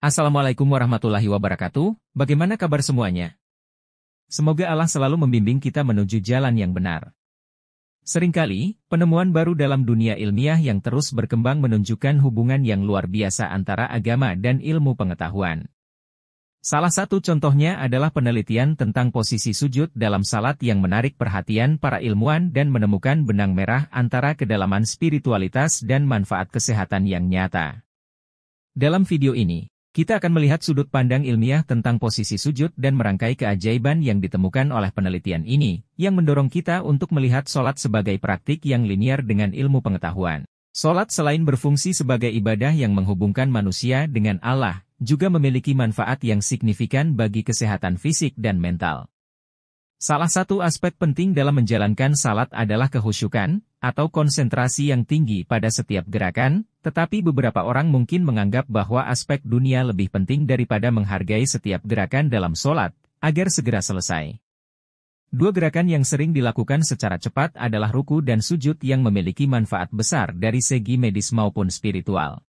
Assalamualaikum warahmatullahi wabarakatuh, bagaimana kabar semuanya? Semoga Allah selalu membimbing kita menuju jalan yang benar. Seringkali, penemuan baru dalam dunia ilmiah yang terus berkembang menunjukkan hubungan yang luar biasa antara agama dan ilmu pengetahuan. Salah satu contohnya adalah penelitian tentang posisi sujud dalam salat yang menarik perhatian para ilmuwan dan menemukan benang merah antara kedalaman spiritualitas dan manfaat kesehatan yang nyata. Dalam video ini, kita akan melihat sudut pandang ilmiah tentang posisi sujud dan merangkai keajaiban yang ditemukan oleh penelitian ini, yang mendorong kita untuk melihat sholat sebagai praktik yang linier dengan ilmu pengetahuan. Sholat selain berfungsi sebagai ibadah yang menghubungkan manusia dengan Allah, juga memiliki manfaat yang signifikan bagi kesehatan fisik dan mental. Salah satu aspek penting dalam menjalankan salat adalah kehusyukan, atau konsentrasi yang tinggi pada setiap gerakan, tetapi beberapa orang mungkin menganggap bahwa aspek dunia lebih penting daripada menghargai setiap gerakan dalam sholat, agar segera selesai. Dua gerakan yang sering dilakukan secara cepat adalah ruku dan sujud yang memiliki manfaat besar dari segi medis maupun spiritual.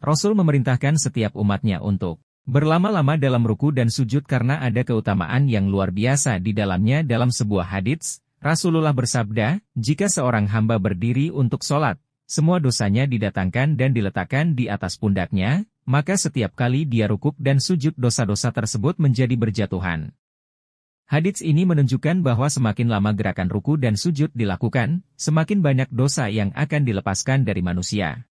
Rasul memerintahkan setiap umatnya untuk berlama-lama dalam ruku dan sujud karena ada keutamaan yang luar biasa di dalamnya. Dalam sebuah hadits, Rasulullah bersabda, jika seorang hamba berdiri untuk sholat, semua dosanya didatangkan dan diletakkan di atas pundaknya, maka setiap kali dia rukuk dan sujud dosa-dosa tersebut menjadi berjatuhan. Hadits ini menunjukkan bahwa semakin lama gerakan ruku dan sujud dilakukan, semakin banyak dosa yang akan dilepaskan dari manusia.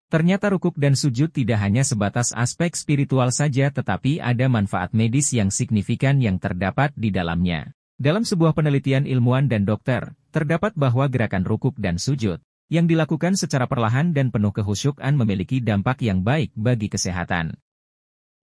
Ternyata rukuk dan sujud tidak hanya sebatas aspek spiritual saja tetapi ada manfaat medis yang signifikan yang terdapat di dalamnya. Dalam sebuah penelitian ilmuwan dan dokter, terdapat bahwa gerakan rukuk dan sujud, yang dilakukan secara perlahan dan penuh kehusyukan memiliki dampak yang baik bagi kesehatan.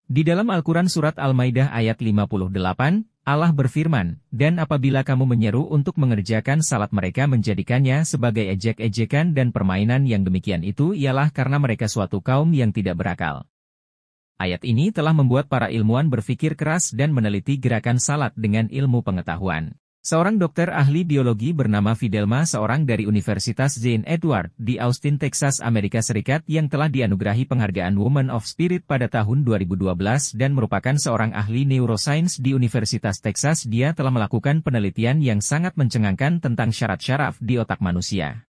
Di dalam Al-Quran Surat Al-Maidah ayat 58, Allah berfirman, dan apabila kamu menyeru untuk mengerjakan salat mereka menjadikannya sebagai ejek-ejekan dan permainan yang demikian itu ialah karena mereka suatu kaum yang tidak berakal. Ayat ini telah membuat para ilmuwan berpikir keras dan meneliti gerakan salat dengan ilmu pengetahuan. Seorang dokter ahli biologi bernama Fidelma seorang dari Universitas St. Edward di Austin, Texas, Amerika Serikat yang telah dianugerahi penghargaan Woman of Spirit pada tahun 2012 dan merupakan seorang ahli neuroscience di Universitas Texas. Dia telah melakukan penelitian yang sangat mencengangkan tentang syarat syaraf di otak manusia.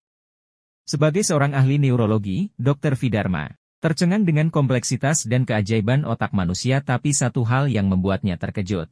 Sebagai seorang ahli neurologi, Dr. Fidelma tercengang dengan kompleksitas dan keajaiban otak manusia, tapi satu hal yang membuatnya terkejut.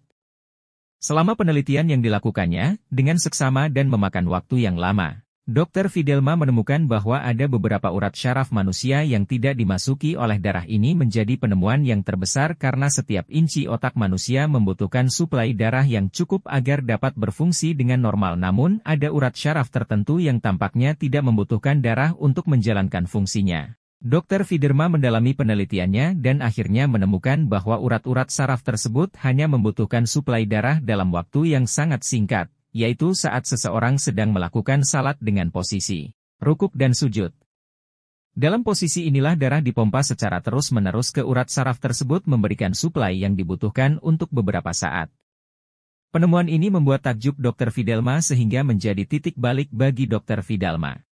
Selama penelitian yang dilakukannya, dengan seksama dan memakan waktu yang lama, Dr. Fidelma menemukan bahwa ada beberapa urat syaraf manusia yang tidak dimasuki oleh darah. Ini menjadi penemuan yang terbesar karena setiap inci otak manusia membutuhkan suplai darah yang cukup agar dapat berfungsi dengan normal. Namun, ada urat syaraf tertentu yang tampaknya tidak membutuhkan darah untuk menjalankan fungsinya. Dr. Fidelma mendalami penelitiannya dan akhirnya menemukan bahwa urat-urat saraf tersebut hanya membutuhkan suplai darah dalam waktu yang sangat singkat, yaitu saat seseorang sedang melakukan salat dengan posisi rukuk dan sujud. Dalam posisi inilah darah dipompa secara terus-menerus ke urat saraf tersebut memberikan suplai yang dibutuhkan untuk beberapa saat. Penemuan ini membuat takjub Dr. Fidelma sehingga menjadi titik balik bagi Dr. Fidelma.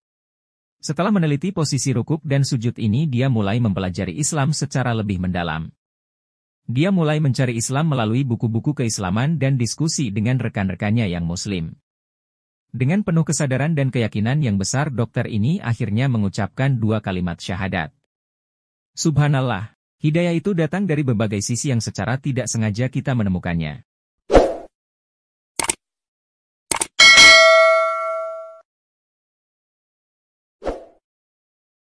Setelah meneliti posisi rukuk dan sujud ini, dia mulai mempelajari Islam secara lebih mendalam. Dia mulai mencari Islam melalui buku-buku keislaman dan diskusi dengan rekan-rekannya yang Muslim. Dengan penuh kesadaran dan keyakinan yang besar, dokter ini akhirnya mengucapkan dua kalimat syahadat. Subhanallah, hidayah itu datang dari berbagai sisi yang secara tidak sengaja kita menemukannya.